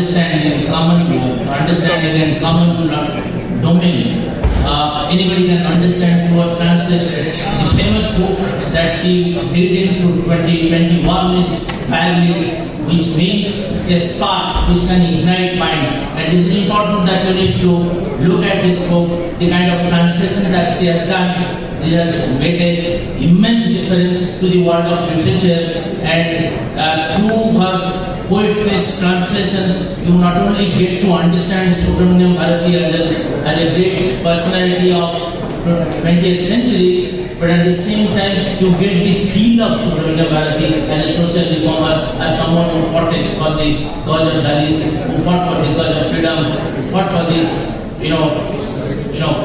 understanding, common domain. Anybody can understand through a translation. The famous book that she did in 2021 is Cordially, which means a spark which can ignite minds. And this is important that you need to look at this book, the kind of translation that she has done. This has made an immense difference to the world of literature, and through her poetry's translation, you not only get to understand Subramaniam Bharati as a great personality of 20th century, but at the same time you get the feel of Subramaniam Bharati as a social reformer, as someone who fought for the cause of Dalits, who fought for the cause of freedom, who fought for the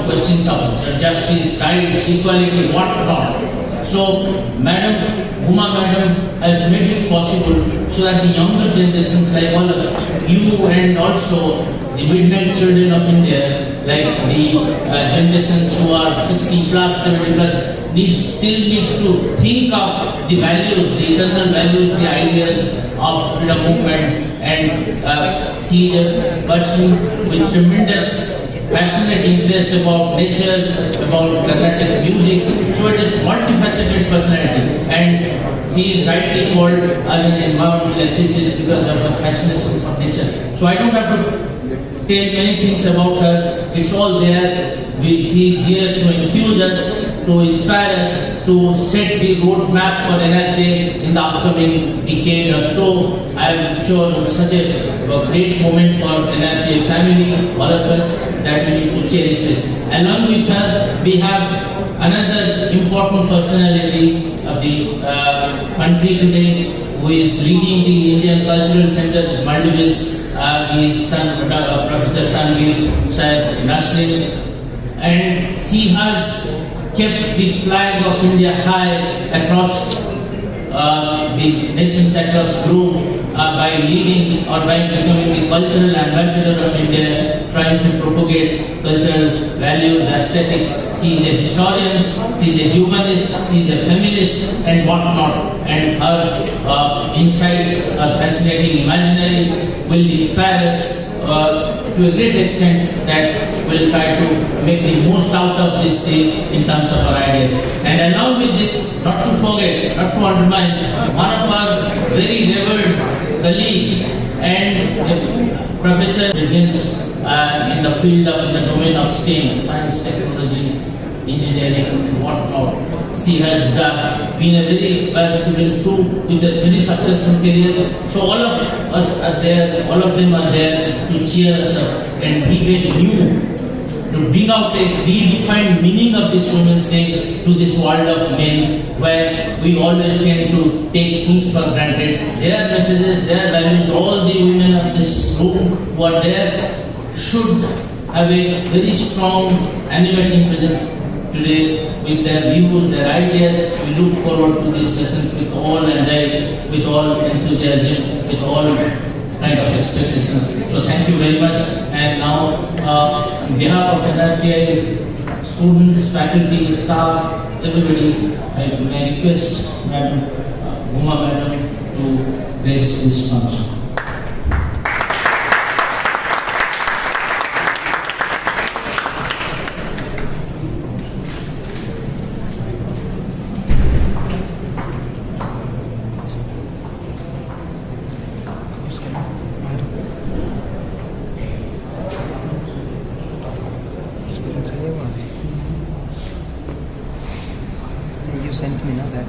questions of justice, rights, equality, what not. So, Huma Madam has made it possible so that the younger generations like all of you and also the midnight children of India, like the generations who are 60 plus, 70 plus, still need to think of the values, the eternal values, the ideas of freedom movement, and see a person with tremendous passionate interest about nature, about Carnatic music. So it is multifaceted personality, and she is rightly called as an environmental ethicist because of her passion for nature. So I don't have to tell many things about her. It's all there. She is here to enthuse us, to inspire us, to set the roadmap for NRTI in the upcoming decade or so. I am sure it's such a great moment for NRTI family, all of us, that we need to cherish this. Along with her, we have another important personality of the country today, who is leading the Indian Cultural Center at Maldives. He is Professor Tanveer Nasreen, and she has kept the flag of India high across the nations across globe by leading or by becoming the cultural ambassador of India, trying to propagate cultural values, aesthetics. She is a historian, she is a humanist, she is a feminist, and whatnot. And her insights are fascinating, imaginary, will inspire us to a great extent, that we'll try to make the most out of this day in terms of our ideas. And along with this, not to forget, not to undermine, one of our very revered colleague and professor presents in the field of, in the domain of STEM, science, technology, engineering, and whatnot. She has been a very student through with a very successful career. So all of us are there, all of them are there to cheer us up and give a new, to bring out a redefined meaning of this Women's Day to this world of men, where we always tend to take things for granted. Their messages, their values, all the women of this room who are there should have a very strong animating presence today with their views, their ideas. We look forward to this session with all anxiety, with all enthusiasm, with all kind of expectations. So thank you very much. And now, on behalf of NRTI, students, faculty, staff, everybody, I may request Madam Huma Madam to grace this function. You sent me now that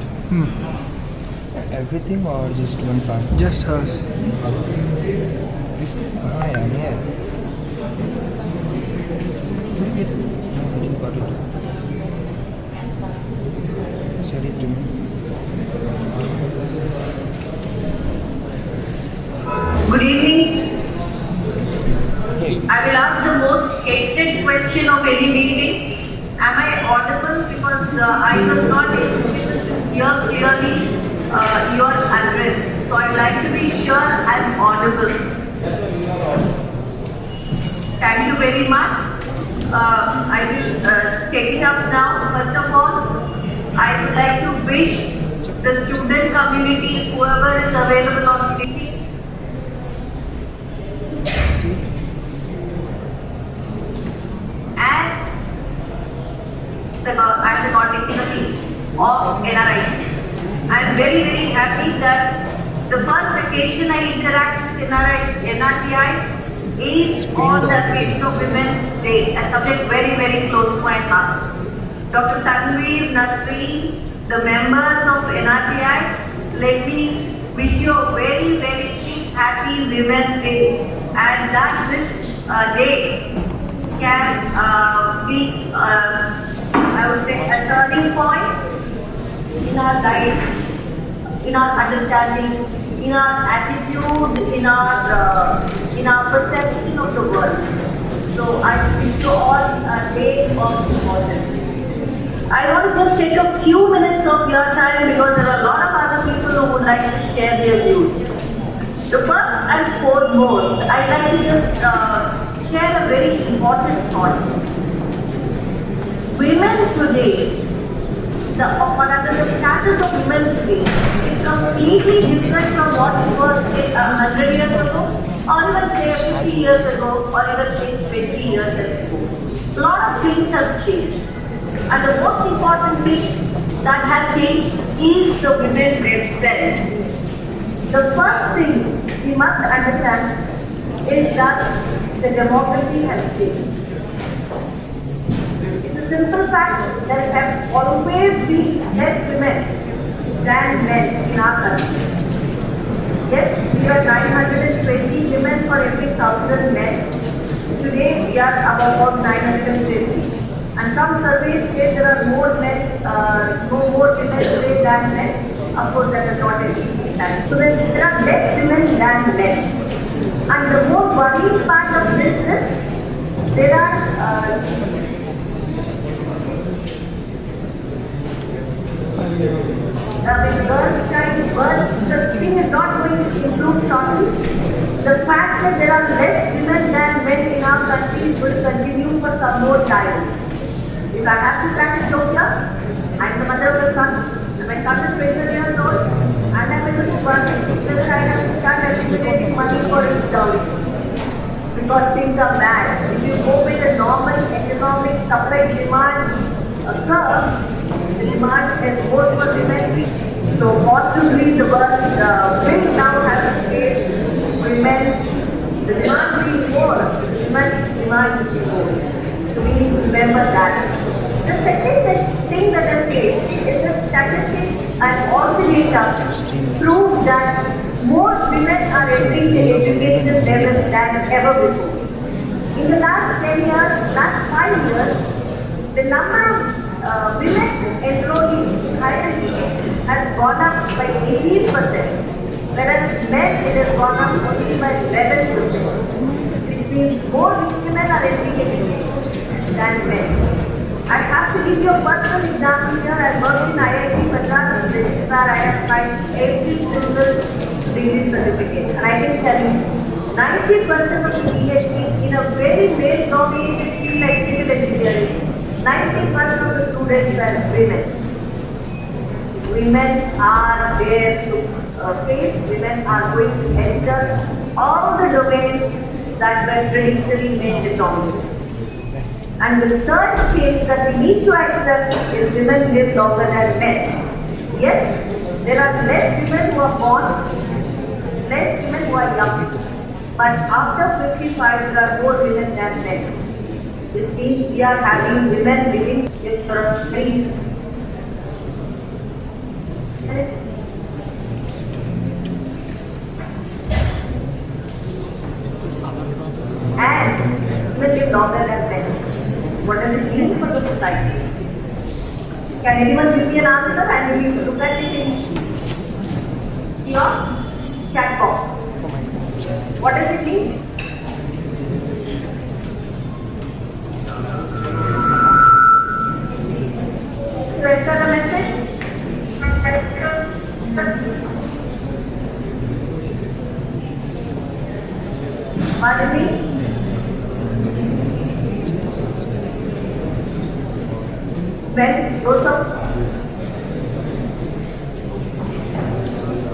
everything or just one part? Just hers. This I am here. Did you get it? No, I didn't got it. Send it to me. Good evening. Hey. I will ask the most hated question of any meeting. Am I audible? Because I was not able to hear clearly your address. So I'd like to be sure I'm audible. Thank you very much. I will take it up now. First of all, I would like to wish the student community, whoever is available on meeting, occasion I interact with NRTI is on the occasion of Women's Day, a subject very, very close to my heart. Dr. Tanveer Nasreen, the members of NRTI, let me wish you a very, very happy Women's Day, and that this day can be, I would say, a turning point in our life, in our understanding, in our attitude, in our perception of the world. So I wish you all a day of importance. I want to just take a few minutes of your time because there are a lot of other people who would like to share their views. The first and foremost, I'd like to just share a very important thought. Women today, the status of women today is completely different from what it was say 100 years ago, or even say 50 years ago, or even say 20 years ago. A lot of things have changed. And the most important thing that has changed is the women themselves. The first thing we must understand is that the demography has changed. It's a simple fact that there have always been less women than men in our country. Yes, we were 920 women for every 1,000 men. Today we are about 950. And some surveys say there are more men, no more women today than men. Of course, that is not every time. So there are less women than men. And the most worrying part of this is there are with girls child birth, the thing is not going to improve shortly. The fact that there are less women than men in our country will continue for some more time. If I have to crack a joke here, I'm the mother of a son. My son is 20 years old, and I'm able to work because I have to start accumulating money for his dowry. Because things are bad. If you go with a normal economic supply demand curve, the demand is more for women. So possibly the world will now have to face women. The demand being more, the women's demand will be more. So we need to remember that. The second thing that I say is the statistics and all the data prove that more women are entering the education level than ever before. In the last 10 years, last 5 years, the number of women enrolling in higher education has gone up by 18%, whereas men it has gone up only by 11%. Which means more women are entering education than men. I have to give you a personal example here. I worked in IIT Madras as Registrar. I have signed every single degree certificate. And I can tell you, 90% of the PhD in a very male-dominated field like civil engineering, 90% of the students are women. Women are there to face. Women are going to enter all the domains that were traditionally male dominated. And the third change that we need to accept is women live longer than men. Yes, there are less women who are born, less women who are young. But after 55, there are more women than men. This means we are having women living in very and women live longer than men. What does it mean for the society? Can anyone give me an answer? And we need to look at it in your chat box. What does it mean? So, is that a message? Pardon me? Men, those of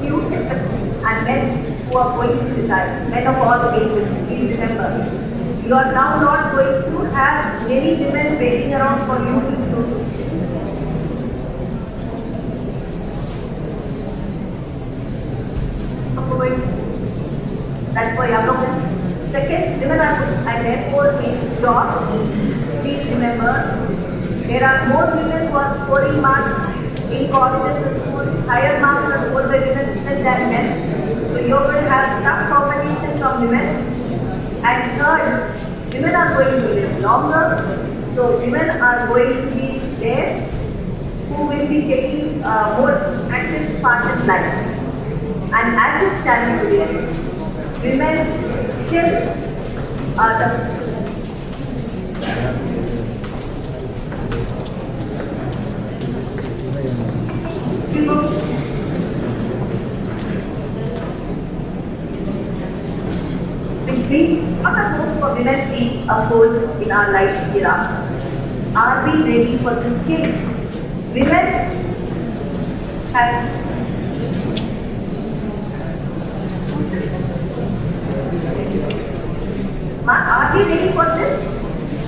you and men who are going to decide, men of all ages, please remember, you are now not going to have many women waiting around for you to choose. Going That's for younger women. Second, women are therefore being taught. Please remember, there are more women who are scoring marks in colleges and schools, higher marks are scored by women than men. So you're going to have tough competition from women. And third, women are going to live longer. So women are going to be there who will be taking more active part in life. And as it stands today, women still are the what are most for women see a goal in our life era? Are we ready for this change? Women have are we ready for this?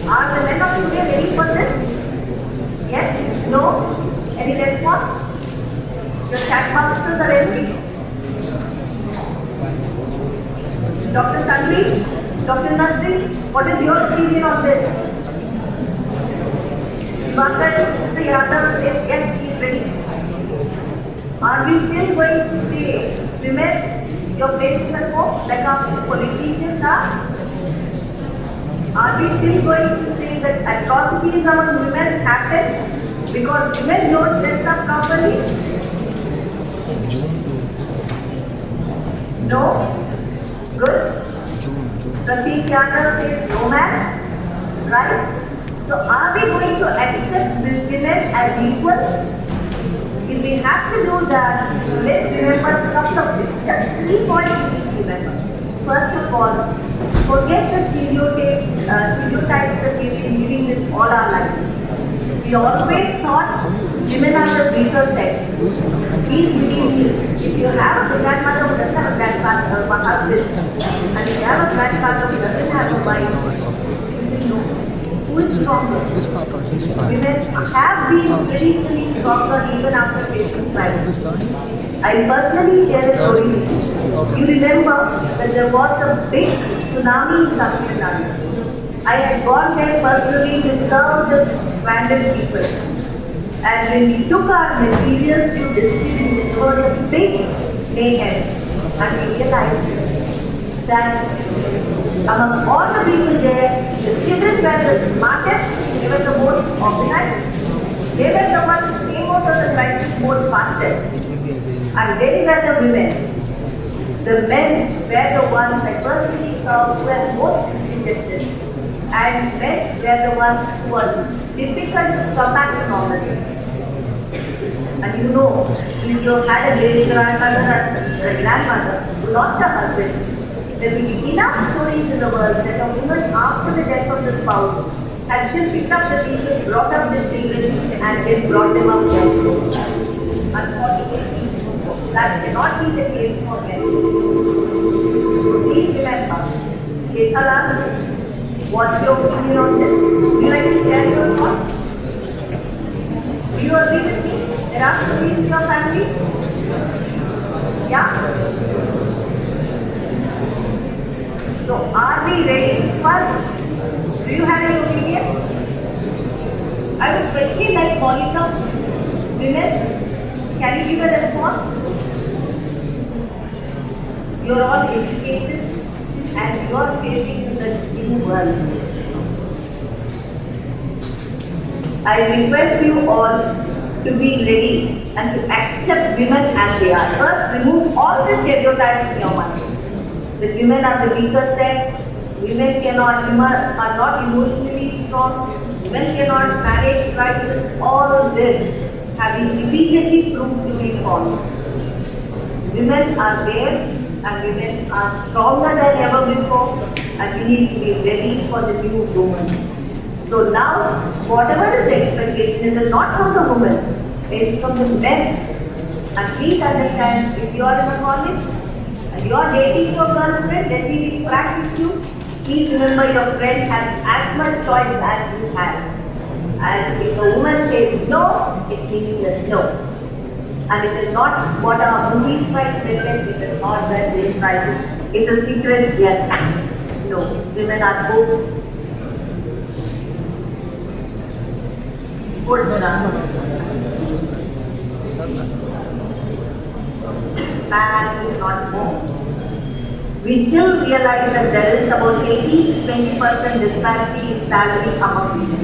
Are the men of today ready for this? Yes? No? Any response? Your chat boxes are empty. Dr. Tanveer, Dr. Nasreen, what is your opinion on this? Mr. Yadav says yes, he is ready. Are we still going to say, women, your place is at home, like our politicians are? Are we still going to say that atrocities among women happen because women don't dress up properly? No? Good? Pratik Yadav says no man, right? So are we going to accept women as equal? If we have to do that, let's remember a couple of things. Just 3 points we need to remember. First of all, forget the stereotypes that we've been living with all our lives. We always thought women are the weaker sex. Please believe me, if you have a grandmother who doesn't have a grandfather or a husband, and if you have a grandfather who doesn't have a wife, you will know who is stronger. Women have been very stronger even after taking life. I personally share a story with you. You remember that there was a big tsunami in Saxena. I had gone there personally to serve the stranded people. And when we took our materials to distribute, there was a big mayhem. And we realized that among all the people there, the children were the smartest, they were the most organized, they were the ones who came out of the crisis most fastest. And they were the women. The men were the ones I personally saw who were most interested. And men were the ones who were difficult to come back to normality. And you know, if you had a great grandmother and a grandmother who lost a husband, there will be enough stories in the world that a woman after the death of the spouse has still picked up the pieces, brought up the children, and then brought them up also. Unfortunately, that cannot be the case for men. Please remember, Chesalan, what's your opinion on this? Would you like to share your thoughts? Do you agree with me? There are stories in your family? Yeah? So, are we ready? First, do you have any opinion? I would especially like Monica, women, can you give a response? You are all educated and you are facing the new world. I request you all to be ready and to accept women as they are. First, remove all the stereotypes in your mind. That women are the weaker sex, women are not emotionally strong, women cannot manage crisis. All of this have been repeatedly proved to be false. Women are there and women are stronger than ever before, and we need to be ready for the new woman. So now, whatever is the expectation, it is not from the woman, it is from the men. And please understand, if you are in a college and you are dating your girlfriend, let me be frank with you, please remember your friend has as much choice as you have. And if a woman says no, it means no. And it is not what our movies might pretend, it is not that they try to. It's a secret, yes. No, women are both. Man is not more. We still realize that there is about 80-20% disparity in salary among women,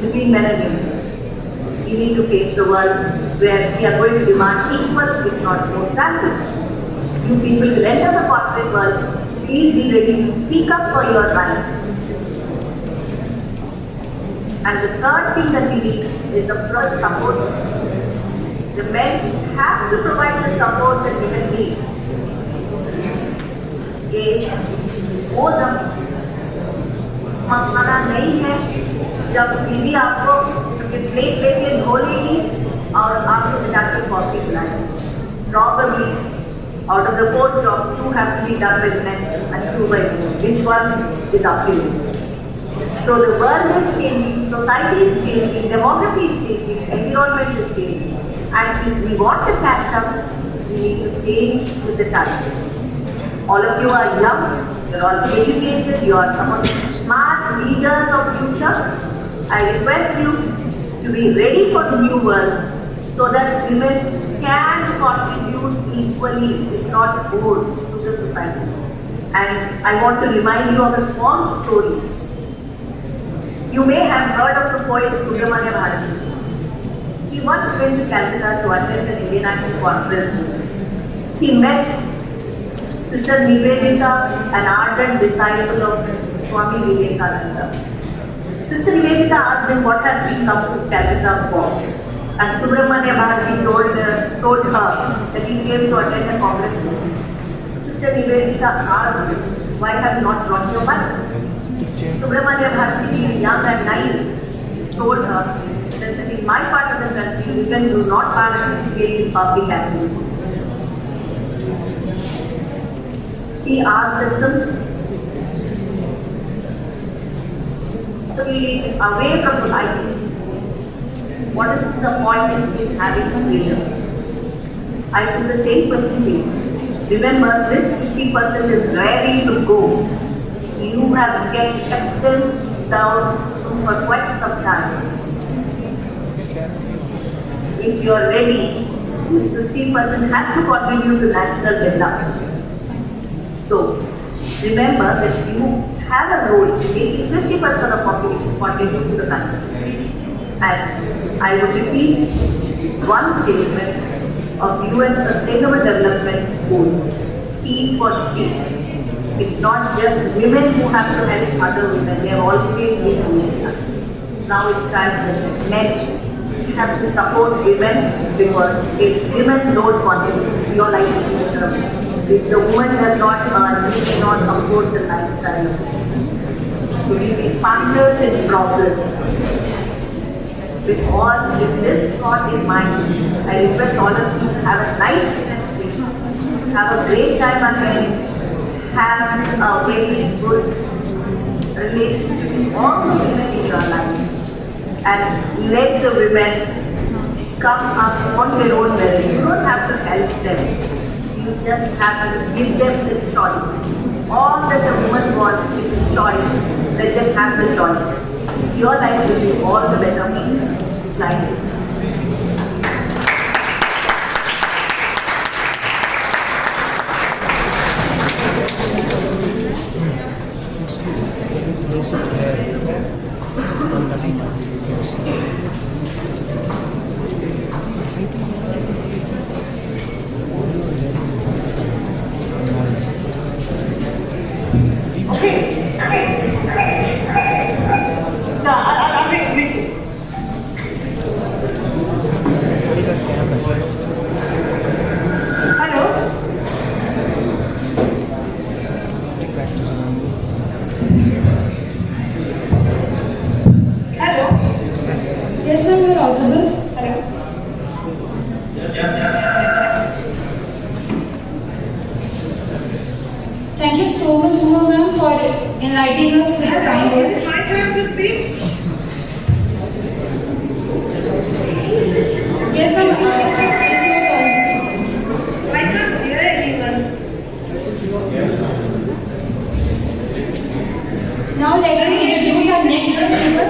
between men and women. We need to face the world where we are going to demand equal, if not more, salary. You people will enter the corporate world. Please be ready to speak up for your rights. And the third thing that we need is the first support system. The men have to provide the support that women need. ये वो मखाना नहीं है जब बीवी आपको plate लेके धो लेगी और आपको जाके coffee पिलाएगी. Probably out of the 4 jobs, 2 have to be done by men and 2 by women. Which one is up to you? So the world is changing, society is changing, demography is changing, environment is changing. And if we want to catch up, we need to change with the times. All of you are young, you're all educated, you are some of the smart leaders of future. I request you to be ready for the new world so that women can contribute equally, if not more, to the society. And I want to remind you of a small story. You may have heard of the poet Subramanya Bharati. He once went to Calcutta to attend an Indian National Conference. He met Sister Nivedita, an ardent disciple of Swami Vivekananda. Sister Nivedita asked him what has he come to Calcutta for. And Subramanya Bharati told her that he came to attend a congress meeting. Sister Nivedita asked him, why have you not brought your mother? Subramanya Bharati, being young and naive, told her that in my part of the country, women do not participate in public activities. She asked the simple affiliation away from society. What is the point in having freedom? I put the same question to you. Remember, this 50% is ready to go. You have kept them down for quite some time. If you are ready, this 50% has to contribute to national development. So, remember that you have a role in making 50% of the population contribute to the country. And I would repeat one statement of UN Sustainable Development Goal, he for she. It's not just women who have to help other women, they have always been doing that. Now it's time that men have to support women, because if women don't contribute, your life will be miserable. If the woman does not earn, she cannot afford the lifestyle. So we be partners in progress. With this thought in mind, I request all of you to have a nice presentation, have a great time ahead, have a very good relationship with all the women in your life, and let the women come up on their own merit. You don't have to help them. You just have to give them the choice. All that a woman wants is a choice. Let them have the choice. Your life will be all the better. Thank you. Thank you so much, Uma ma'am, for enlightening us with the kind words. Is it my turn to speak? Yes, ma'am. It's your turn. like to introduce our next speaker.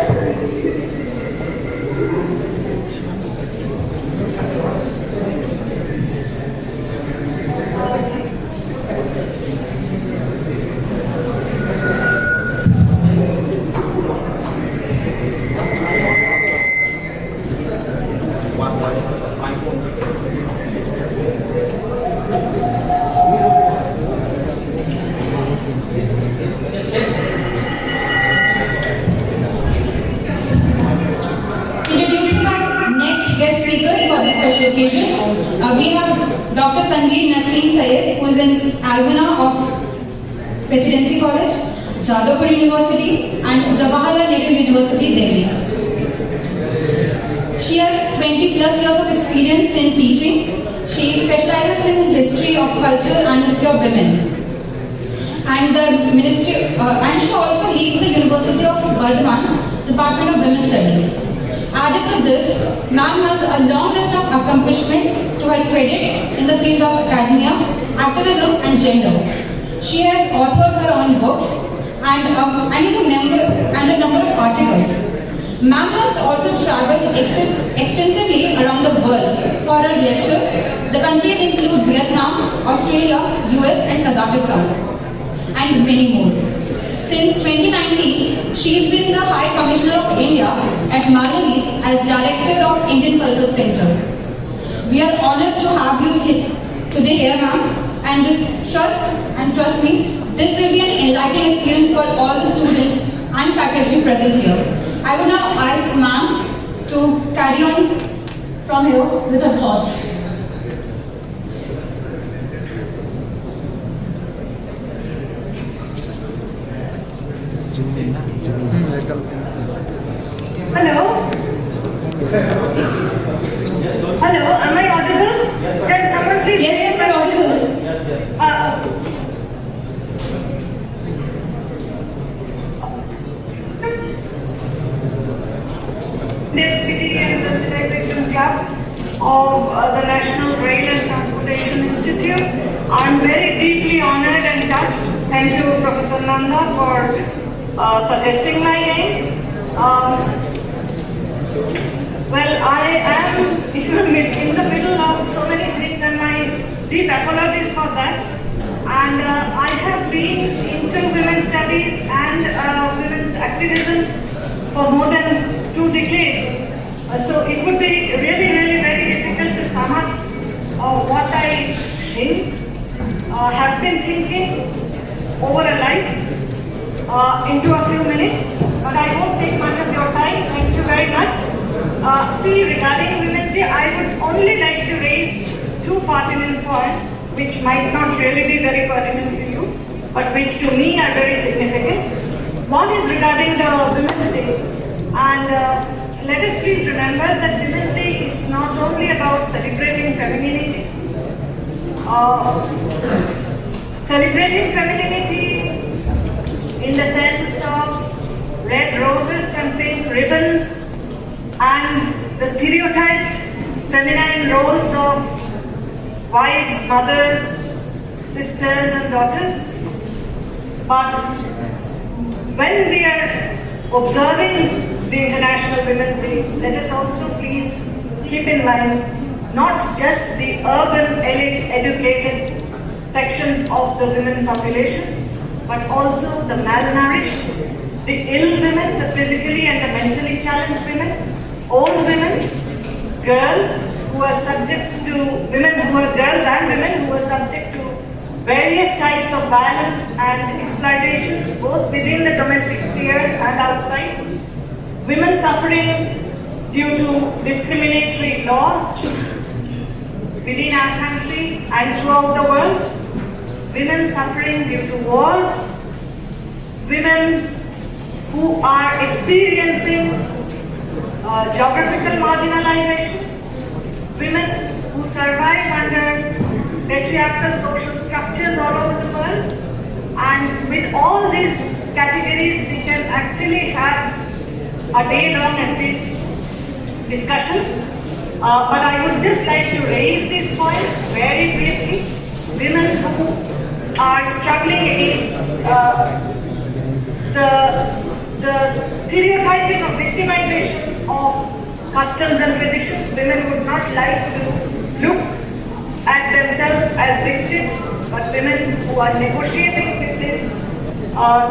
Introducing our next guest speaker for this special occasion, we have Dr. Tanveer Nasreen Syed, who is an alumna of Presidency College, Jadavpur University and Jawaharlal Nehru University, Delhi. She has 20 plus years of experience in teaching. She specializes in history of culture and history of women. And she also leads the University of Vadodara Department of Women's Studies. Added to this, ma'am has a long list of accomplishments to her credit in the field of academia, activism and gender. She has authored her own books and is a member and a number of articles. Ma'am has also traveled extensively around the world for her lectures. The countries include Vietnam, Australia, US and Kazakhstan and many more. Since 2019, she has been the High Commissioner of India at Maldives as Director of Indian Cultural Center. We are honored to have you today here, ma'am, and trust me, this will be an enlightening experience for all the students and faculty present here. I will now ask ma'am to carry on from here with her thoughts. Hello? Hello, am I audible? Can someone please Yes, say you're audible. NRTI and Sensitization Club of the National Rail and Transportation Institute. I'm very deeply honored and touched. Thank you, Professor Nanda, for suggesting my name. Well, I am in the middle of so many things, and my deep apologies for that. And I have been into women's studies and women's activism for more than 2 decades. So it would be really, really very difficult to sum up what I think, have been thinking over a life into a few minutes. But I won't take much of your time. Thank you very much. Regarding Women's Day, I would only like to raise 2 pertinent points, which might not really be very pertinent to you, but which to me are very significant. One is regarding the Women's Day, and let us please remember that Women's Day is not only about celebrating femininity. Celebrating femininity in the sense of red roses and pink ribbons and the stereotyped feminine roles of wives, mothers, sisters and daughters. But when we are observing the International Women's Day, let us also please keep in mind not just the urban elite educated sections of the women population, but also the malnourished, the ill women, the physically and the mentally challenged women, old women, girls who are subject to, girls and women who are subject to various types of violence and exploitation, both within the domestic sphere and outside. Women suffering due to discriminatory laws within our country and throughout the world. Women suffering due to wars. Women who are experiencing geographical marginalization. Women who survive under patriarchal social structures all over the world. And with all these categories, we can actually have a day-long at least discussions. But I would just like to raise these points very briefly. Women who are struggling against the the stereotyping of victimization of customs and traditions. Women would not like to look at themselves as victims, but women who are negotiating with this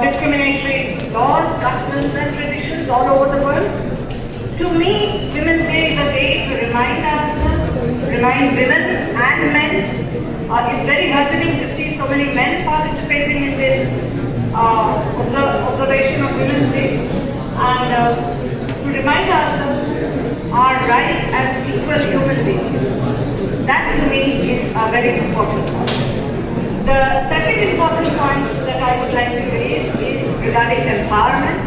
discriminatory laws, customs and traditions all over the world. To me, Women's Day is a day to remind ourselves, remind women and men. It's very heartening to see so many men participating in this observation of Women's Day, and to remind ourselves our right as equal human beings. That to me is a very important point. The second important point that I would like to raise is regarding empowerment.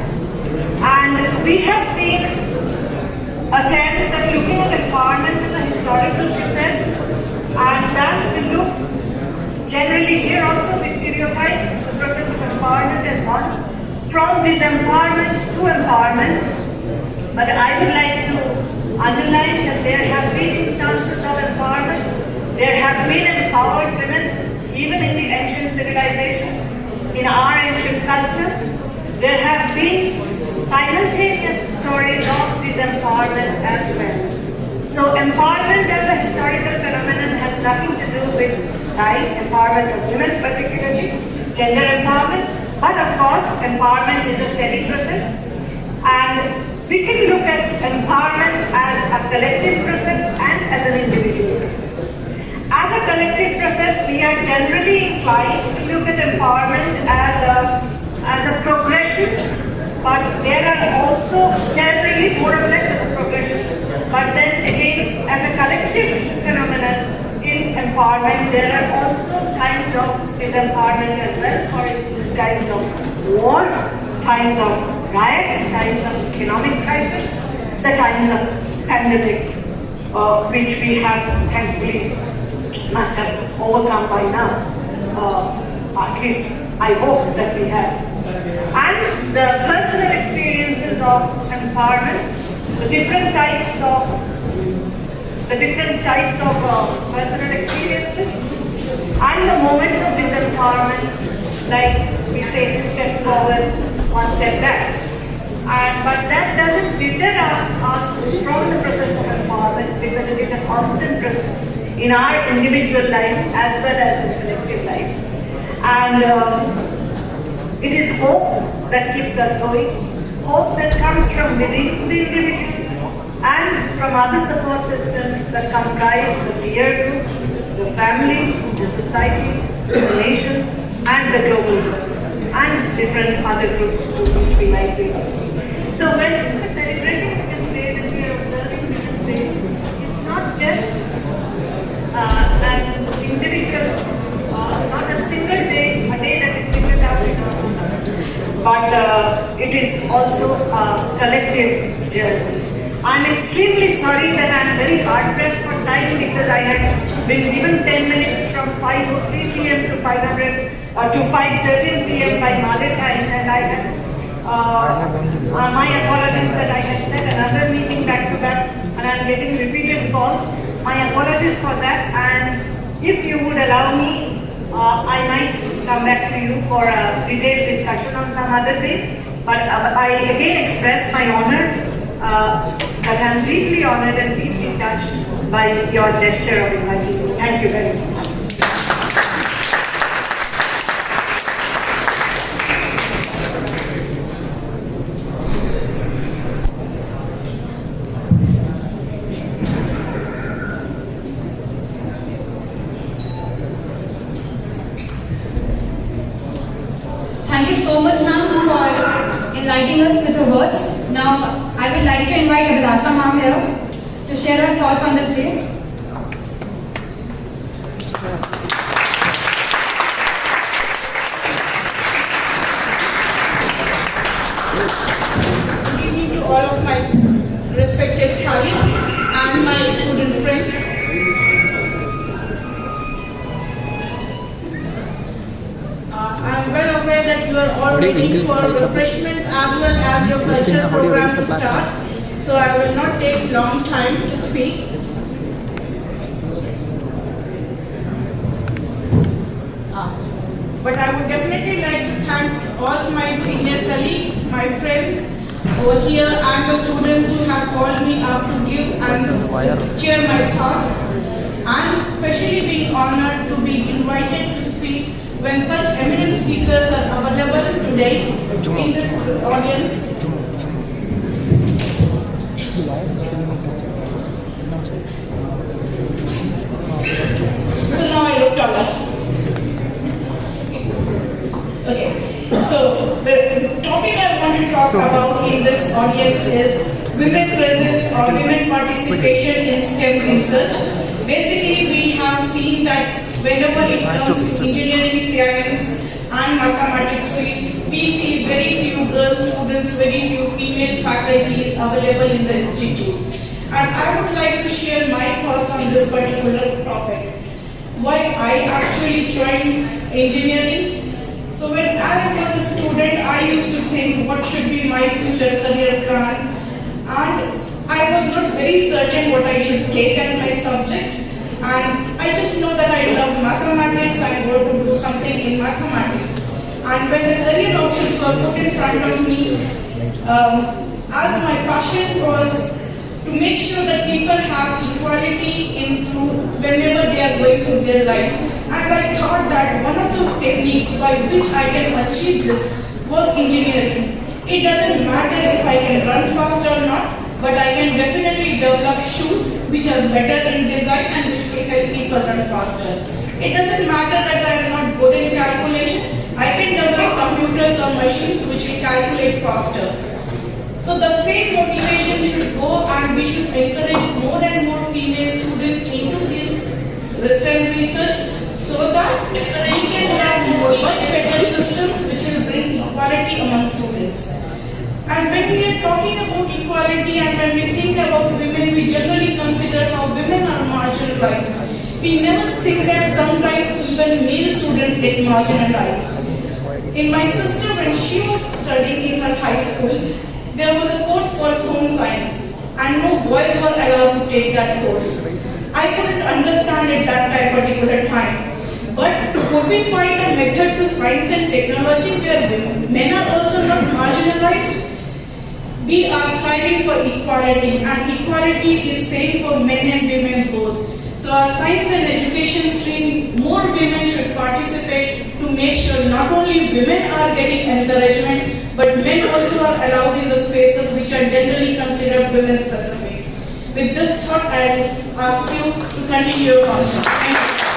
And we have seen attempts at looking at empowerment as a historical process, and that will look generally here also we stereotype the process of empowerment as one from disempowerment to empowerment. But I would like to underline that there have been instances of empowerment. There have been empowered women even in the ancient civilizations. In our ancient culture, there have been simultaneous stories of disempowerment as well. So empowerment as a historical phenomenon has nothing to do with empowerment of women, particularly gender empowerment. But of course, empowerment is a steady process, and we can look at empowerment as a collective process and as an individual process. As a collective process, we are generally inclined to look at empowerment as a progression, but there are also generally more or less as a progression. But then again, as a collective phenomenon in empowerment, there are also kinds of disempowerment as well. For instance, times of wars, times of riots, times of economic crisis, the times of pandemic, which we have thankfully must have overcome by now. At least I hope that we have. And the personal experiences of empowerment, the different types of personal experiences, and the moments of disempowerment, like we say 2 steps forward, 1 step back. But that doesn't deter us from the process of empowerment, because it is a constant process in our individual lives as well as in collective lives. And it is hope that keeps us going, hope that comes from within the individual and from other support systems that comprise the peer group, the family, the society, the nation, and the global group, and different other groups to which we might belong. So when we are celebrating Women's Day, when we are observing Women's Day, it's not just an individual, not a single day, a day that is singled out in our own, but it is also a collective journey. I'm extremely sorry that I'm very hard pressed for time, because I had been given 10 minutes from 5:03 p.m. to 5:13 p.m. by Mother time, and I had my apologies that I had set another meeting back to back, and I'm getting repeated calls. My apologies for that, and if you would allow me, I might come back to you for a detailed discussion on some other day. But I again express my honor, that I'm deeply honored and deeply touched by your gesture of inviting me. Thank you very much. Thank you so much, ma'am, for enlightening us with your words. Now, I would like to invite Abhilasha ma'am here to share her thoughts on this day. Good evening to all of my respected colleagues and my student friends. I am well aware that you are all waiting for refreshments as well as your cultural program to start. So I will not take long time to speak. But I would definitely like to thank all my senior colleagues, my friends over here, and the students who have called me up to give and share my thoughts. I'm especially being honored to be invited to speak when such eminent speakers are available today in this audience. So now I look taller. Okay. So the topic I want to talk about in this audience is women presence or women participation in STEM research. Basically, we have seen that whenever it comes to engineering, science and mathematics field, we see very few girl students, very few female faculties available in the institute. And I would like to share my thoughts on this particular topic. Why I actually joined engineering. So when I was a student, I used to think what should be my future career plan, and I was not very certain what I should take as my subject, and I just know that I love mathematics and want to do something in mathematics. And when the career options were put in front of me, as my passion was to make sure that people have equality whenever they are going through their life. And I thought that one of the techniques by which I can achieve this was engineering. It doesn't matter if I can run fast or not, but I can definitely develop shoes which are better in design and which will help people run faster. It doesn't matter that I am not good in calculation. I can develop computers or machines which will calculate faster. So the same motivation should go, and we should encourage more and more female students into this STEM research, so that we can have much better systems which will bring equality among students. And when we are talking about equality and when we think about women, we generally consider how women are marginalized. We never think that sometimes even male students get marginalized. In my sister, when she was studying in her high school, there was a course called home science, and no boys were allowed to take that course. I couldn't understand it that particular time. But could we find a method to science and technology where men are also not marginalized? We are striving for equality, and equality is same for men and women both. So our science and education stream, more women should participate to make sure not only women are getting encouragement, but men also are allowed in the spaces which are generally considered women specific. With this thought, I will ask you to continue your function. Thank you.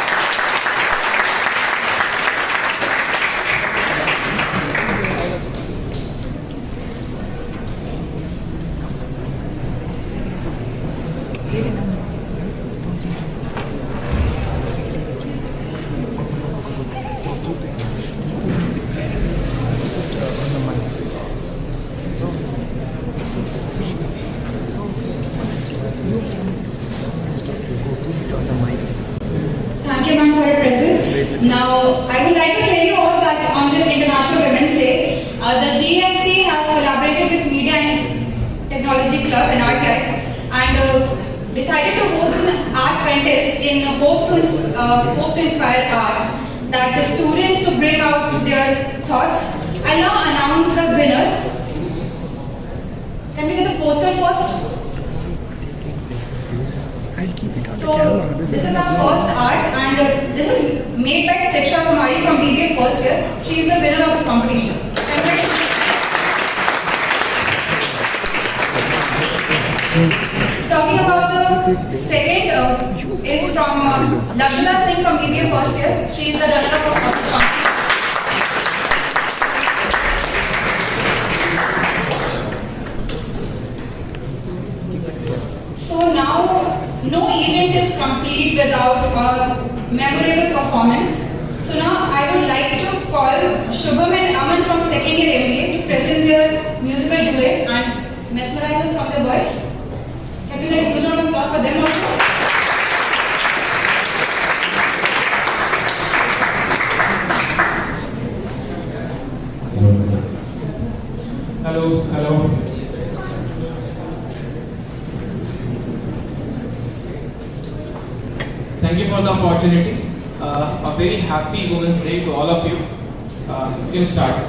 Thank you, ma'am, for your presence. Now, I would like to tell you all that on this International Women's Day, the GSC has collaborated with Media and Technology Club, NRTI, and decided to host an art contest in Hope to Inspire Art, that the students to bring out their thoughts. I now announce the winners. Can we get the posters first? So, this is our first art, and this is made by Saxena from BBA first year. She is the winner of this competition. Talking about the second is from Abhilasha from BBA first year. She is the runner-up of this competition. So now, no event is complete without a memorable performance. So now I would like to call Shubham and Aman from second year MBA to present their musical duet and mesmerize us from their voice. Can we get a huge round of applause for them also? Hello. Thank you for the opportunity. A very happy Women's Day to all of you. You can start.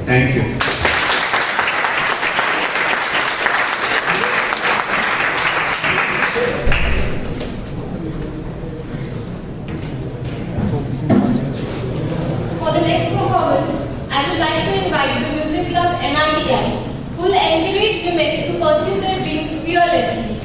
Thank you. For the next performance, I would like to invite the music club NRTI, who will encourage women to pursue their dreams fearlessly.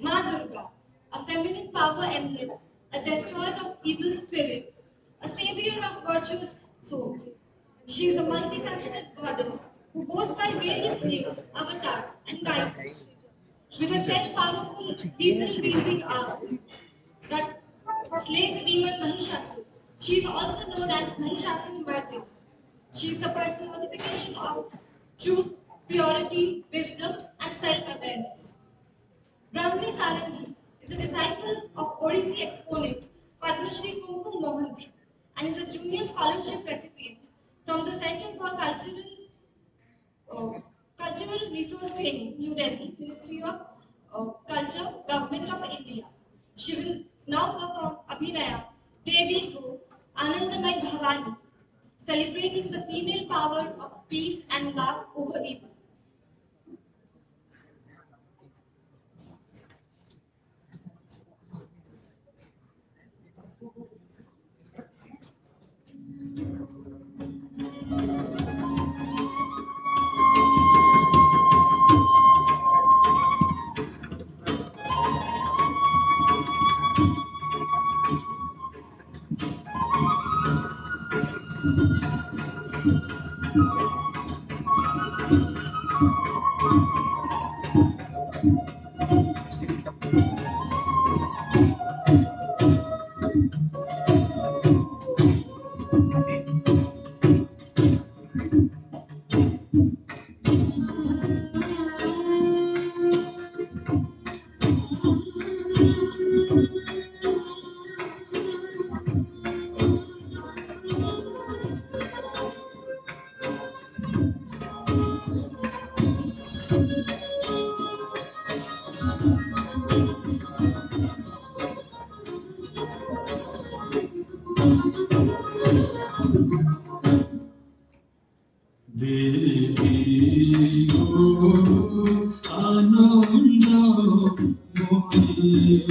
Ma Durga, a feminine power emblem, a destroyer of evil spirits, a savior of virtuous souls. She is a multifaceted goddess who goes by various names, avatars, and guises. With her 10 powerful diesel-wielding arms that slay the demon Mahishasur, she is also known as Mahishasur Mardini. She is the personification of truth, purity, wisdom, and self-awareness. Brahmi Sarangi is a disciple of Odissi exponent Padma Shri Kumkum Mohanty and is a junior scholarship recipient from the Center for Cultural Resource Training, New Delhi, Ministry of Culture, Government of India. She will now perform Abhinaya, Devi Go, Anandamay Bhavani, celebrating the female power of peace and love over evil. Devi Go Ananda Mori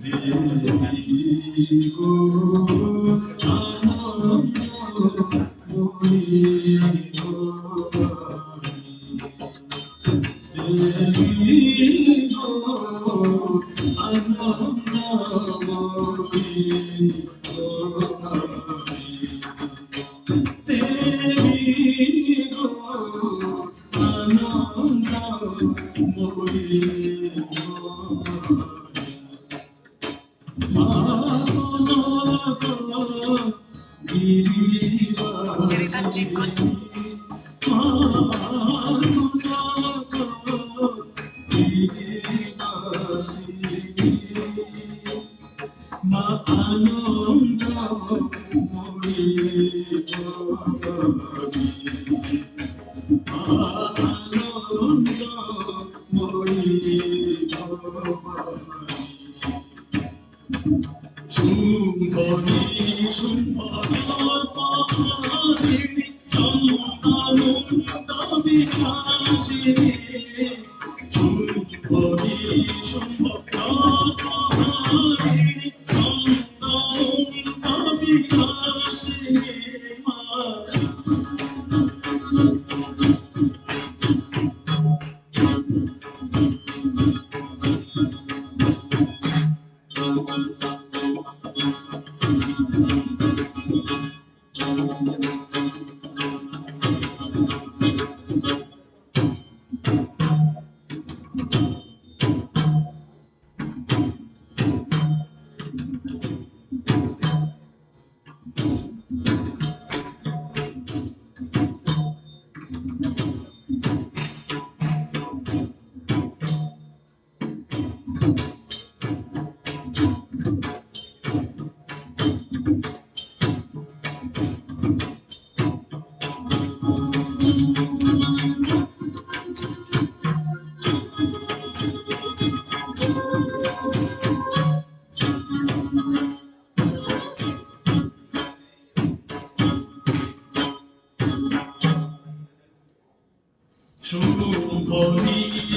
Devi Go Ananda Mori Devi Go Ananda Mori Devi Go Ananda Mori Mahana Go Girivasi Mahana Go Girivasi Ma Ananda Mori Ananda Mori Shumbhani Shumbhani Pahani Sammanunda Vihasini Shumbhani Shumbhani Pahani Sammanunda Vihasini Shumbhani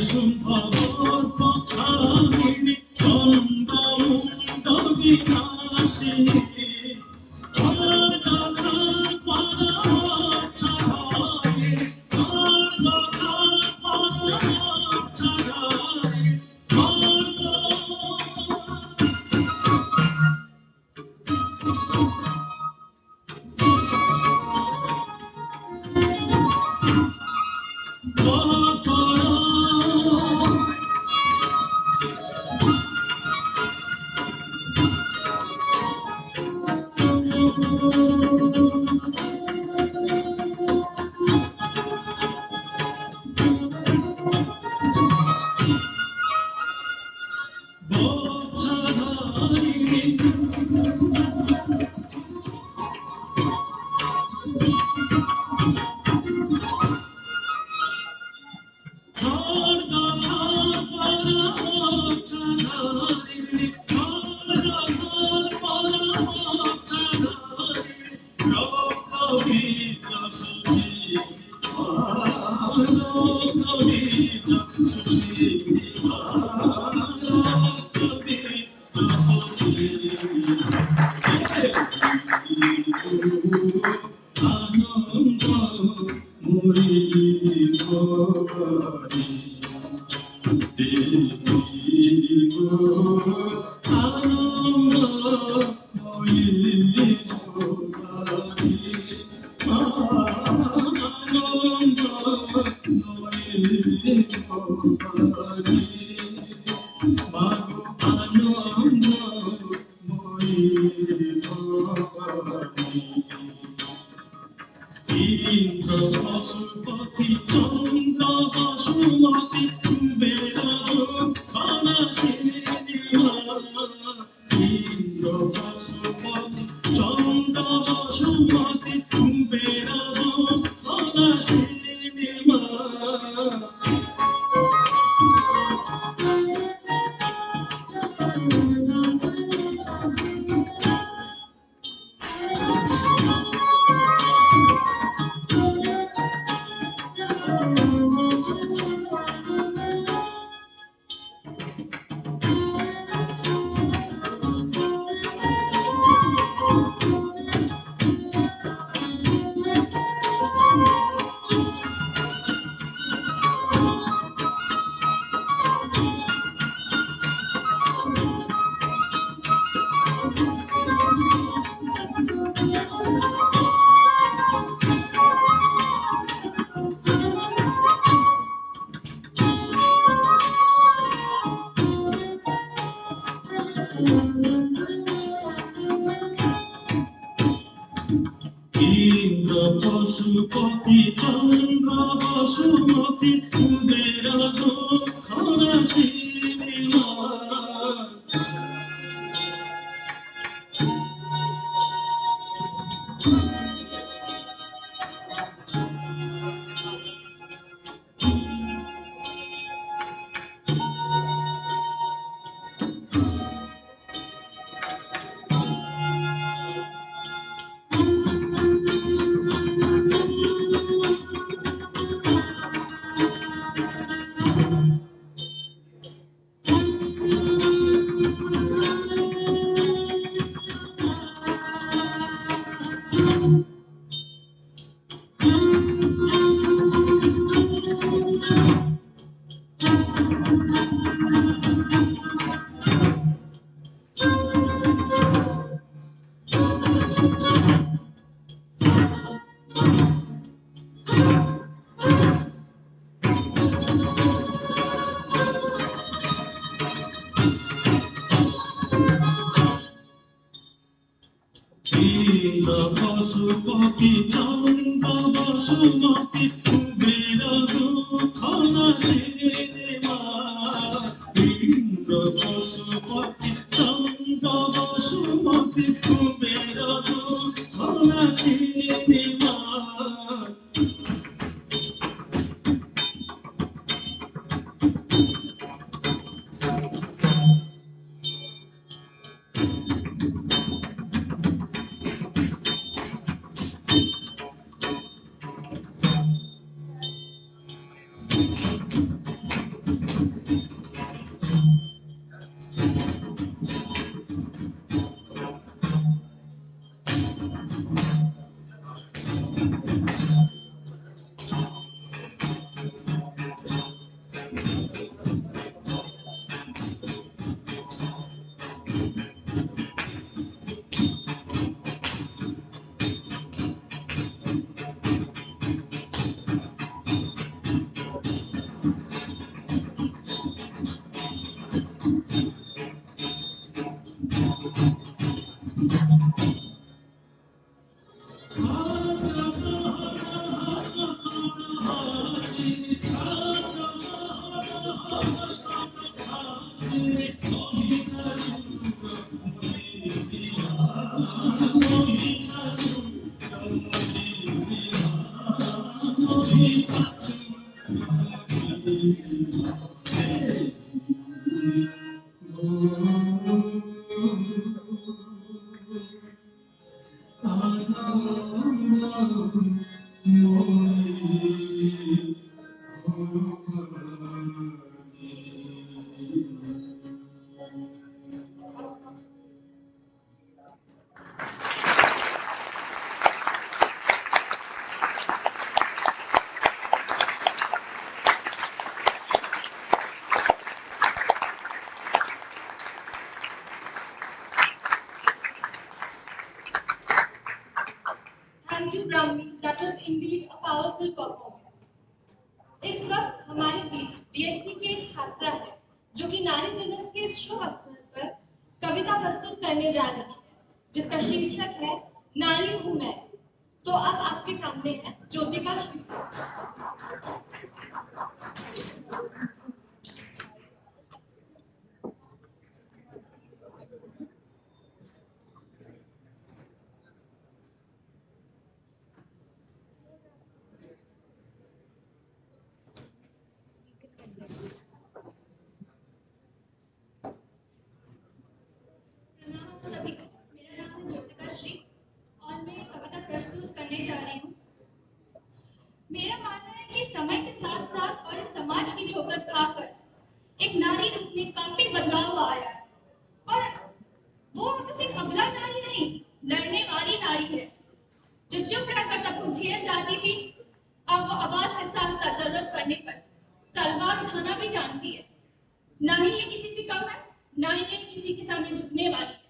Shumbhani Pahani Sammanunda Vihasini Thank you. Thank you, Brahmi. That was indeed a powerful performance. इस वक्त हमारे बीच BSc की एक छात्रा है जो कि नारी दिवस के शुभ अवसर पर कविता प्रस्तुत करने जा रही है, जिसका शीर्षक है नारी हूं मैं। तो अब आपके सामने है ज्योतिका श्री। सभी को मेरा नाम है ज्योतिका श्री और मैं कविता प्रस्तुत करने जा रही हूँ। मेरा मानना है कि समय के साथ साथ और इस समाज की ठोकर खाकर एक नारी रूप में काफी बदलाव आया है और वो बस एक अबला नारी नहीं, लड़ने वाली नारी है जो चुप रहकर सबको झेल जाती थी। अब वो आवाज के साथ साथ जरूरत पड़ने पर तलवार उठाना भी जानती है। ना ही ये किसी से कम है, ना ही ये किसी के सामने झुकने वाली है।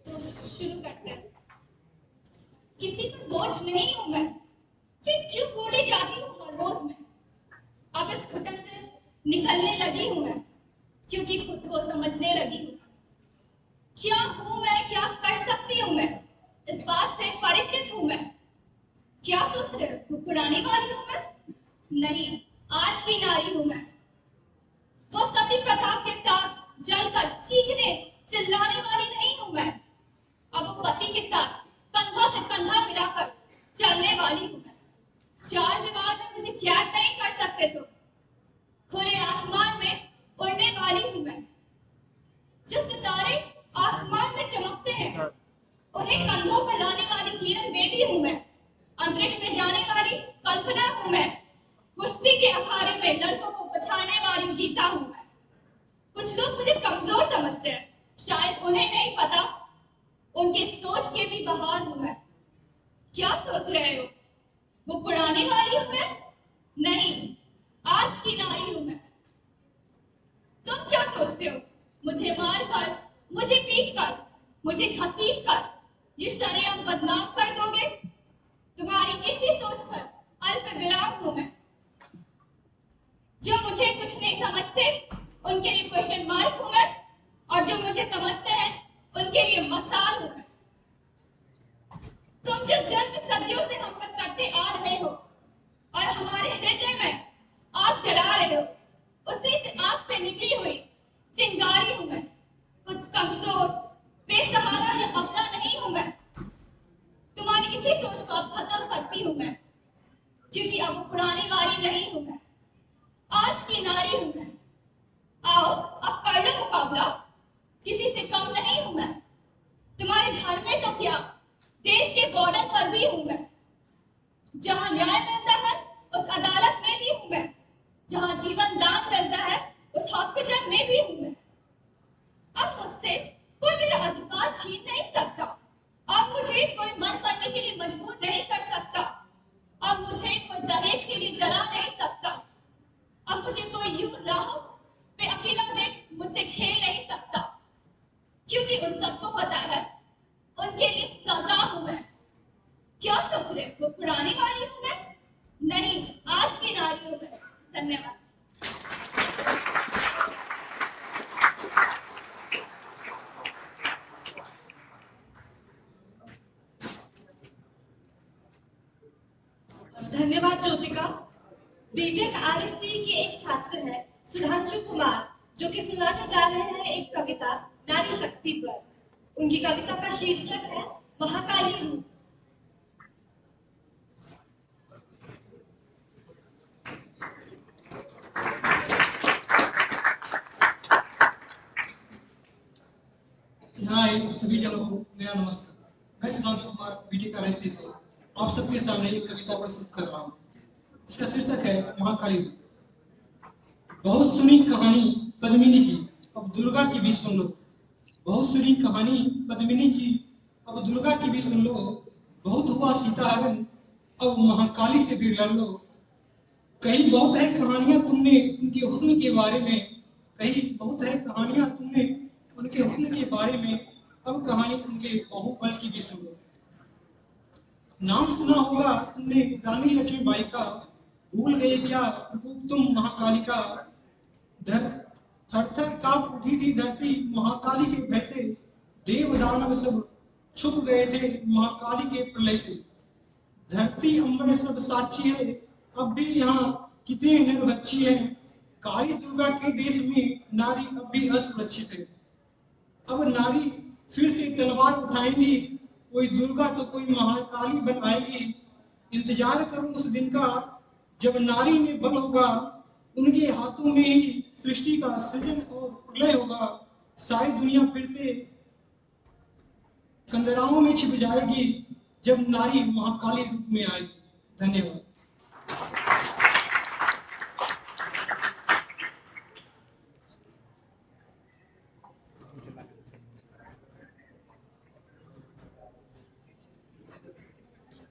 तो शुरू करते हैं। किसी पर बोझ नहीं हूं मैं, फिर क्यों बोली जाती हूँ हर रोज में। अब इस घुटन से निकलने लगी हूं मैं, क्योंकि खुद को समझने लगी हूं। क्या हूं मैं, क्या कर सकती हूं मैं, इस बात से परिचित हूं मैं। क्या सोच रहे हो, पुरानी वाली हूं मैं? नहीं, आज की नारी हूं मैं। वो सती प्रथा के साथ जलकर चीखने चिल्लाने वाली नहीं हूं मैं। अब वो पति के साथ कंधा से कंधा मिलाकर चलने वाली हूं मैं। चार दीवार में मुझे कैद नहीं कर सकते तुम, खुले आसमान में उड़ने वाली हूं मैं। जो सितारे आसमान में चमकते हैं उन्हें कंधों पर लाने वाली किरण बेदी हूं मैं। अंतरिक्ष में जाने वाली कल्पना हूं मैं। कुश्ती के अखाड़े में लड़कों को पछाड़ने वाली गीता हूं मैं। कुछ लोग मुझे कमजोर समझते हैं, शायद उन्हें नहीं पता उनकी सोच के भी बहार हूं मैं। क्या सोच रहे हो, वो पुरानी वाली हूं मैं? नहीं, आज की नारी हूं मैं। तुम क्या सोचते हो, मुझे मार कर, मुझे पीट कर, मुझे घसीट कर ये शरेआम बदनाम कर दोगे? तुम्हारी इसी सोच पर अल्प विराम हूं मैं। जो मुझे कुछ नहीं समझते उनके लिए क्वेश्चन मार्क हूं मैं, और जो मुझे समझते हैं उनके लिए मसाल हूं मैं। तुम जो जन्म सदियों से हम पर करते आ रहे हो और हमारे हृदय में आग जला रहे हो, उसी से आग से निकली हुई चिंगारी हूं मैं। कुछ कमजोर, बेसहारा या अबला नहीं हूं मैं। तुम्हारी इसी सोच को अब खत्म करती हूं मैं, क्योंकि अब वो पुरानी वाली नहीं हूं मैं, आज की नारी हूं मैं। आओ अब कर लो मुकाबला, किसी से कम नहीं हूं मैं। तुम्हारे घर में तो क्या, देश के बॉर्डर पर भी हूं मैं। जहां न्याय मिलता है उस अदालत में भी हूं मैं। जहां जीवन दान मिलता है उस हॉस्पिटल में भी हूं मैं। अब मुझसे कोई मेरा अधिकार छीन नहीं सकता। अब मुझे कोई मर मरने के लिए मजबूर नहीं कर सकता। अब मुझे कोई दहेज के लिए जला नहीं सकता। अब मुझे कोई यूं राह पे अकेला देख मुझसे खेल नहीं सकता, क्योंकि उन सबको पता है उनके लिए सजा हूं मैं। क्या सोच रहे, वो पुरानी वाली हूं मैं? नहीं, आज की नारी हूं मैं। धन्यवाद। धन्यवाद ज्योतिका। बीटेक आरएससी के एक छात्र है सुधांशु कुमार, जो कि सुनाने जा रहे हैं एक कविता नारी शक्ति पर। उनकी कविता का शीर्षक है महाकाली रूप। यहाँ आए सभी जनों को मेरा नमस्कार। मैं सुधांशु कुमार बीटेक कलस्ट्री से आप सबके सामने एक कविता प्रस्तुत कर रहा हूँ। इसका शीर्षक है महाकाली। बहुत सुनी कहानी पद्मिनी की, अब दुर्गा की भी सुन लो। बहुत सुनी कहानी पद्मिनी की, अब दुर्गा की भी सुन लो। बहुत हुआ सीताहरण, अब महाकाली से भी लड़ लो। कई बहुत है कहानियां तुमने उनके हुस्न के बारे में, कई बहुत है कहानियां तुमने उनके हुस्न के बारे में, अब कहानी उनके बाहुबल की भी सुन लो। नाम सुना होगा तुमने रानी लक्ष्मीबाई का, भूल गए क्या प्रकोप तुम महाकाली का। थर थर कांप उठी थी धरती महाकाली के भय से, देव दानव सब छुप गए थे महाकाली के प्रलय से। धरती अंबर सब साक्षी है, अब भी यहाँ कितने निर्बच्ची है। काली दुर्गा के देश में नारी अब भी असुरक्षित है। अब नारी फिर से तलवार उठाएंगी, कोई दुर्गा तो कोई महाकाली बन आएगी। इंतजार करो उस दिन का जब नारी में बल होगा, उनके हाथों में ही सृष्टि का सृजन और प्रलय होगा। सारी दुनिया फिर से कंदराओं में छिप जाएगी जब नारी महाकाली रूप में आएगी। धन्यवाद।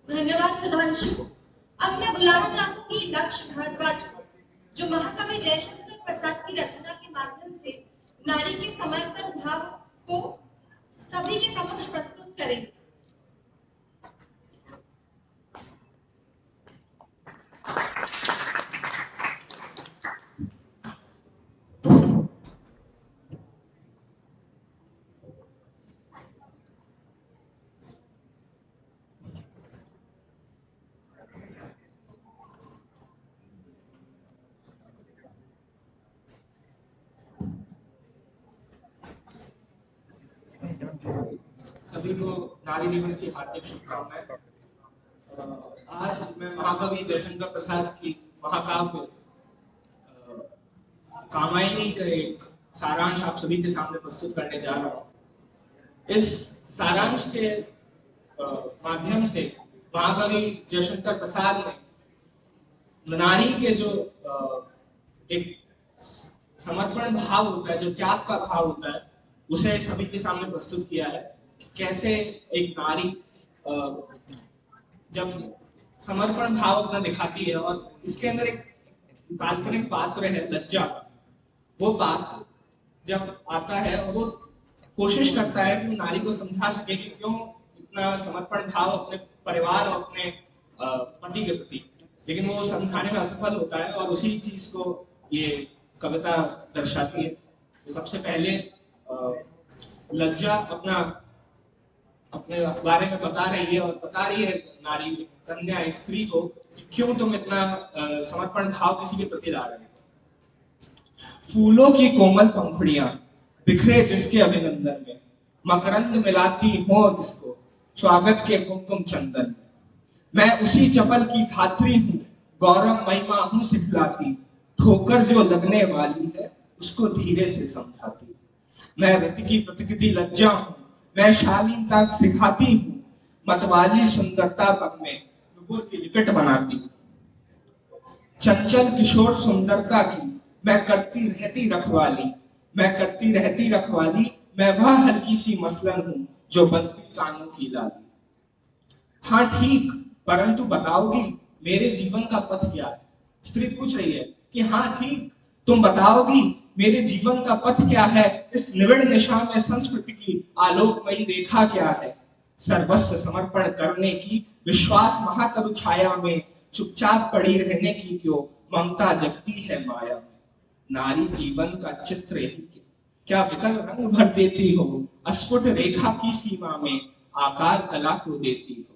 धन्यवाद सुधांशु। अब मैं बुलाना चाहूंगी लक्ष्य भारद्वाज को, जो महाकवि जयशंकर प्रसाद की रचना के माध्यम से नारी के समर्पण भाव को सभी के समक्ष प्रस्तुत करेंगे। सभी को नारी दिवस की हार्दिक शुभकामनाएं। आज मैं महाकवि जयशंकर प्रसाद की महाकाव्य कामायनी का एक सारांश आप सभी के सामने प्रस्तुत करने जा रहा हूँ। इस सारांश के माध्यम से महाकवि जयशंकर प्रसाद ने नारी के जो एक समर्पण भाव होता है, जो त्याग का भाव होता है, उसे सभी के सामने प्रस्तुत किया है। कैसे एक नारी जब समर्पण भाव अपना दिखाती है, और इसके अंदर एक काल्पनिक पात्र है लज्जा। वो पात्र जब आता है और वो कोशिश करता है कि वो नारी को समझा सके कि क्यों इतना समर्पण भाव अपने परिवार और अपने पति के प्रति, लेकिन वो समझाने में असफल होता है। और उसी चीज को ये कविता दर्शाती है। तो सबसे पहले लज्जा अपने बारे में बता रही है, और बता रही है नारी, कन्या, एक स्त्री को कि क्यों तुम इतना समर्पण भाव किसी के प्रति ला रहे हो। फूलों की कोमल पंखुड़ियां बिखरे जिसके अभिनंदन में, मकरंद मिलाती हो जिसको स्वागत के कुमकुम चंदन में। मैं उसी चपल की धात्री हूँ, गौरव महिमा हूँ सिखलाती, ठोकर जो लगने वाली है उसको धीरे से समझाती। मैं रति की प्रतिकृति लज्जा हूँ, मैं शालीनता सिखाती हूँ, मतवाली सुंदरता पग में नुपुर की लिपट बनाती। चंचल किशोर सुंदरता की मैं करती रहती रखवाली, मैं करती रहती रखवाली। मैं वह हल्की सी मसलन हूँ जो बनती कानों की लाली। हाँ ठीक, परंतु बताओगी मेरे जीवन का पथ क्या है। स्त्री पूछ रही है कि हाँ ठीक, तुम बताओगी मेरे जीवन का पथ क्या है। इस निविड़ निशा में संस्कृति की आलोकमयी रेखा क्या है। सर्वस्व समर्पण करने की विश्वास महातरु छाया में, चुपचाप पड़ी रहने की क्यों ममता जगती है माया में। नारी जीवन का चित्र यही क्या विकल रंग भर देती हो, अस्फुट रेखा की सीमा में आकार कला को देती हो।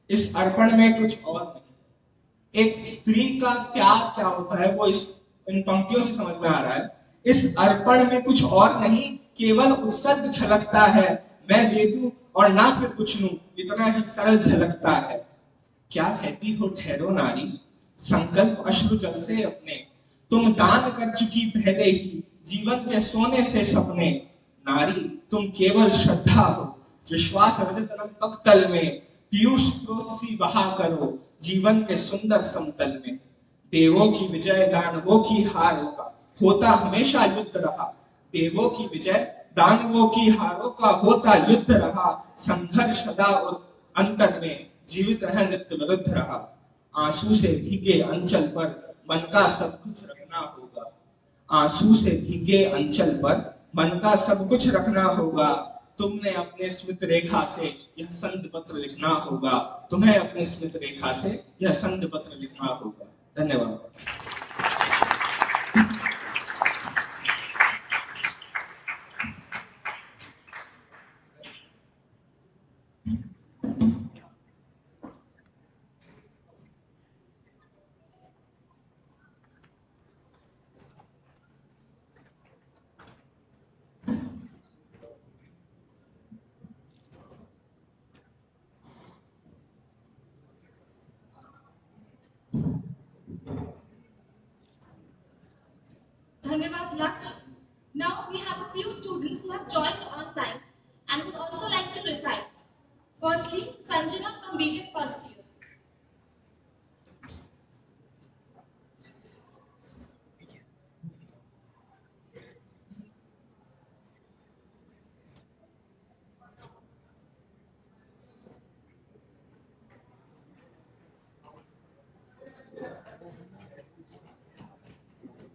इस अर्पण में कुछ और नहीं। एक स्त्री का त्याग क्या होता है वो इन पंक्तियों से समझ में आ रहा है। इस अर्पण में कुछ और नहीं, केवल उत्सर्ग छलकता है। मैं दे दूं और ना फिर कुछ लूं, इतना ही सरल झलकता है। क्या कहती हो ठहरो नारी, संकल्प अश्रु जल से अपने, तुम दान कर चुकी पहले ही जीवन के सोने से सपने। नारी तुम केवल श्रद्धा हो, विश्वास रजत पक्तल में, पीयूष स्रोत सी बहा करो जीवन के सुंदर समतल में। देवों की विजय दानवों की हारों का होता हमेशा युद्ध रहा। देवों की विजय दानवों की हारों का होता युद्ध रहा। संघर्ष सदा अंतर में जीवित रह नित्य विरुद्ध रहा। आंसू से भीगे अंचल पर मन का सब कुछ रखना होगा। आंसू से भीगे अंचल पर मन का सब कुछ रखना होगा। तुमने अपने स्मृत रेखा से यह संध पत्र लिखना होगा। तुम्हें अपने स्मृत रेखा से यह संध पत्र लिखना होगा। धन्यवाद। Dhanyavad Laksh. Now we have a few students who have joined online and would also like to recite. Firstly, Sanjana from BTech first year.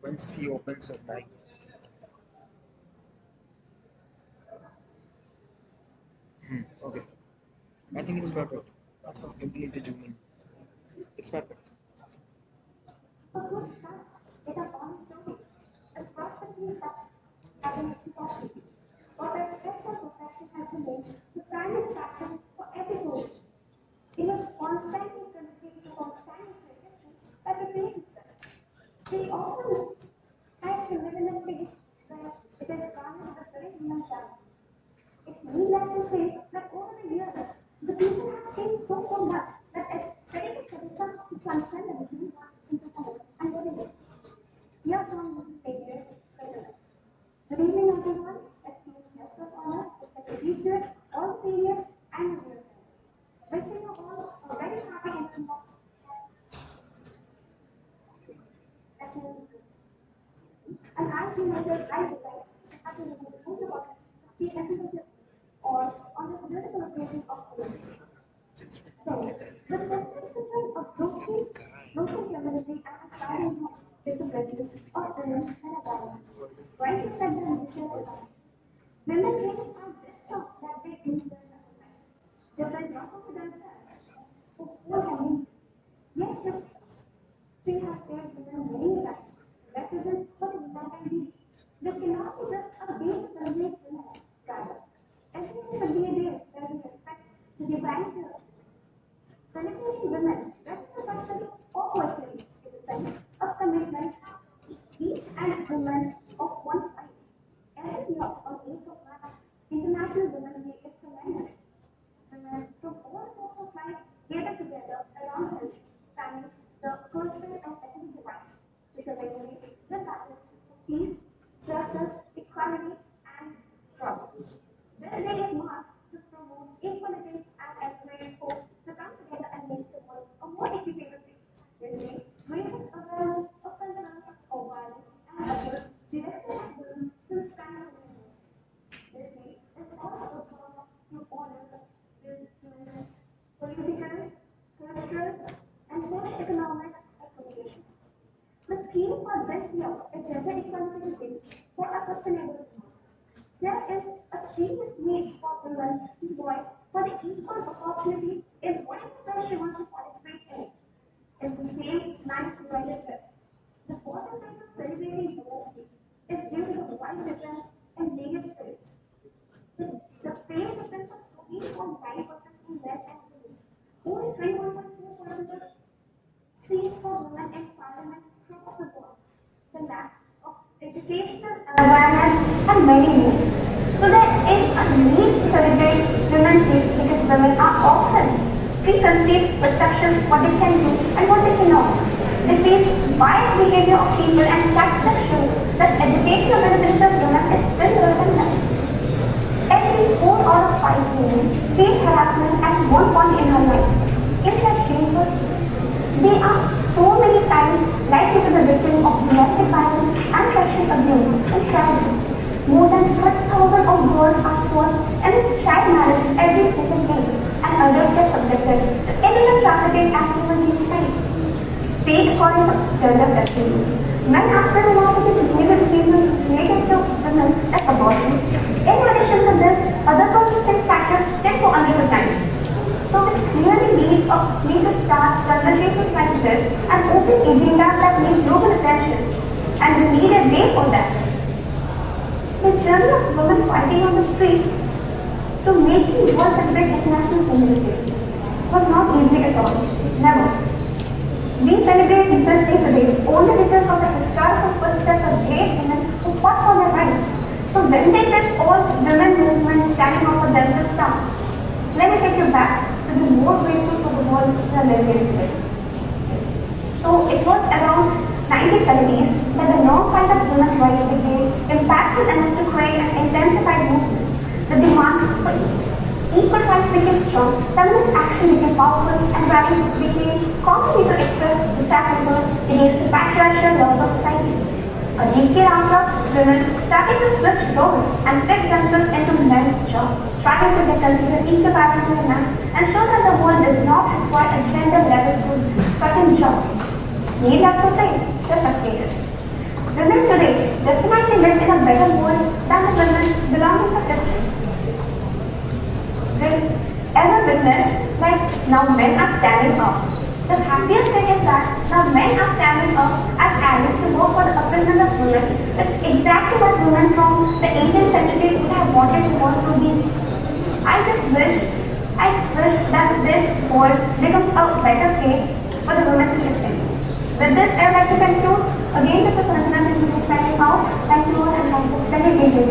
Once he opens her mic. Okay. I think it's perfect. You need to zoom in. It's perfect. It was constantly conceived to constantly history that repeats itself. We often have to live in a place where it is garnered with very human talent. It's needless to say that over the years, the people have changed so much that it's very difficult to transcend the between one into another and what it is. Here come saviors, good evening, everyone. Esteemed guests of honor, respected teachers, all seniors, and the dear friends. Wishing you all a very happy and and I feel myself I would like to have a little about the ethical or on the political occasion of politics. So, the sensitization of broken community and aspiring disabilities or women and adults. Right to set the initial women really are this job that they do in their society. They will not only themselves, but whole community. Yet this she has failed women many times. Represent what women can be. They cannot be just a base celebrate women. Rather, everything should be a day where we respect the divine will. Celebrating women, whether professionally or personally, is a sense of commitment. Each and every woman of one size. Every year on 8th of March, International Women's Day is commended. Women from all walks of life gather together around her, spanning the cultural and ethnic divides to commemorate the battle for peace, justice, equality, and progress. This day is marked to promote equality and encourage folks to come together and make the world a more equitable place. This day raises awareness of concerns of violence and abuse directed at women since time immemorial. This day is also observed to honor the women's political, cultural, and socio-economic appropriations. The theme for this year is gender equality day for a sustainable tomorrow. There is a serious need for women to voice for the equal opportunity in whatever she wants to participate in. It's the same night provided with. The important time of celebrating Women's Day is due to the wide difference in various spirits. The pay difference of 14.9% in men and women, only 21.4% seats for women in parliament across the board, the lack of educational awareness, and many more. So there is a need to celebrate Women's Day because women are often preconceived perceptions what they can do and what they cannot. They face biased behavior of people and statistics show that educational benefits of women is still lower than men. Every 4 out of 5 women face harassment at one point in her life. Isn't that shameful? They are so many times likely to be victim of domestic violence and sexual abuse in childhood. More than 30,000 of girls are forced into child marriage every single day, and others get subjected to illegal trafficking and human genocides. Paid according to gender preferences, men are still allowed to be major diseases related to women like abortions. In addition to this, other persistent factors still go under the times. So we clearly need to start conversations like this and open agendas that need global attention, and we need a way for that. The journey of women fighting on the streets to making world celebrate International Women's Day was not easy at all. Never. We celebrate this day today only because of the historical footsteps of great women who fought for their rights. So when did this all women movement standing up for themselves start? Let me take you back to be more grateful for the world we are living in today. So it was around 1970s that the long fight of women's rights became impactful enough to create an intensified movement. The demand for equal rights became strong, feminist action became powerful, and rallies became constantly to express disapproval against the patriarchal laws of society. A decade after, women started to switch roles and fit themselves into men's jobs, trying to get considered equivalent to a man, and show that the world does not require a gender level to certain jobs. Needless to say, they succeeded. Women today definitely live in a better world than the women belonging to history. As a witness, like now men are standing up. The happiest thing is that now men are standing up as allies to work for the upliftment of women. It's exactly what women from the 18th century would have wanted the world to be. I just wish that this world becomes a better place for the women to live in. With this, I would like to conclude. Again, this is Sanjana signing out. Thank you all and have this very big day.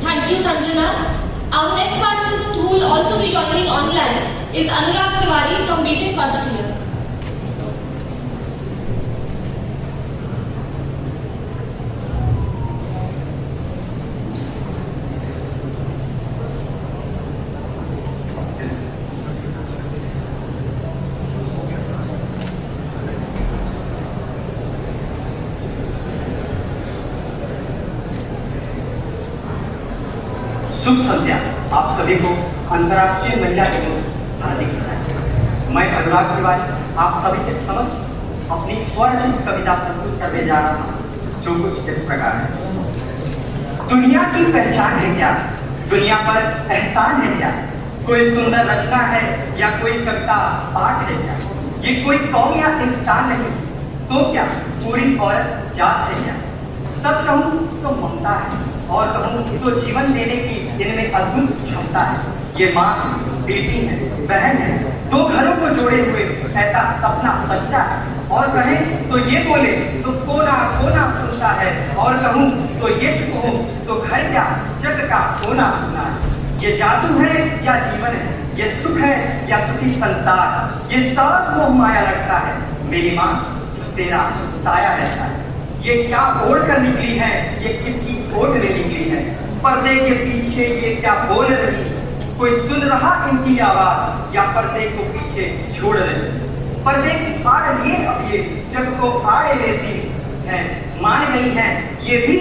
Thank you, Sanjana. Our next participant who will also be joining online is Anurag Tiwari from BTech first year. शुभ संध्या। आप सभी को अंतर्राष्ट्रीय महिला दिवस हार्दिक बधाई। मैं अनुराग तिवारी आप सभी के समक्ष अपनी स्वरचित कविता प्रस्तुत करने जा रहा हूँ, जो कुछ इस प्रकार है। दुनिया की पहचान है क्या, दुनिया पर एहसान है क्या, कोई सुंदर रचना है या कोई कविता पाठ है क्या, ये कोई कौम या इंसान नहीं तो क्या पूरी औरत जात है क्या। सच कहूँ तो ममता है और कहूँ तो जीवन देने की इनमें अद्भुत क्षमता है। ये माँ है, बेटी है, बहन है, दो घरों को जोड़े हुए ऐसा सपना सच्चा है। और कहें तो ये बोले तो कोना कोना सुनता है, और कहूँ तो ये चुप हूँ तो घर क्या जग का कोना सुना है। ये जादू है या जीवन है, ये सुख है या सुखी संसार, ये सब मोह माया रखता है। मेरी माँ जो तेरा साया रहता है। ये क्या ओढ़ कर निकली है, ये किसकी ओट ले निकली है, पर्दे के पीछे ये क्या बोल रही, कोई सुन रहा इनकी आवाज या पर्दे को पीछे छोड़ रही। पर्दे की आड़ लिए अब ये जग को आड़े लेती है, मान गई है ये भी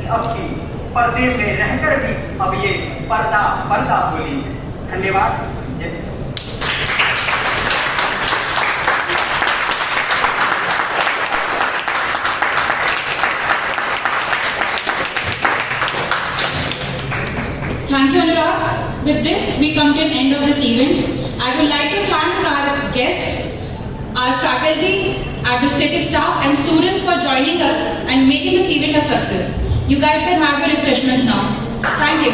अब की पर्दे में रहकर भी अब ये पर्दा पर्दा बोली है। धन्यवाद। जय। Thank you, Anurag. With this, we come to an end of this event. I would like to thank our guests, our faculty, administrative staff and students for joining us and making this event a success. You guys can have your refreshments now. Thank you.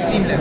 चीज़ें